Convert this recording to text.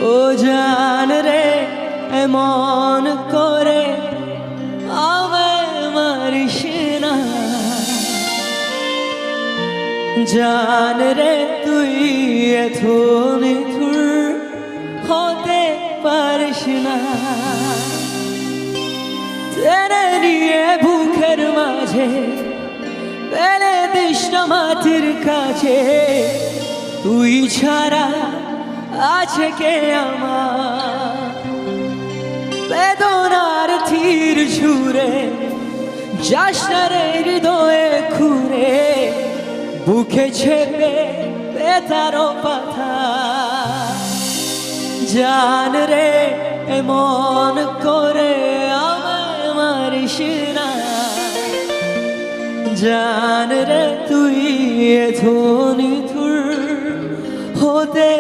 ও জান রে এমন করে আমায় মারিস না, জান রে তুই এত নিঠুর হতে পারিস না। টেনে নিয়ে বুকের মাঝে ফেলে দিস না মাটির কাছে, তুই ছাড়া আছে কে আমার? বেদনার তীর ছুঁড়ে যাস না রে হৃদয়ে খুঁড়ে, বুকে ছেপে বেতারো পাথা। জান রে এমন করে আমায় মারিস না, জান রে তুই এত নিঠুর হতে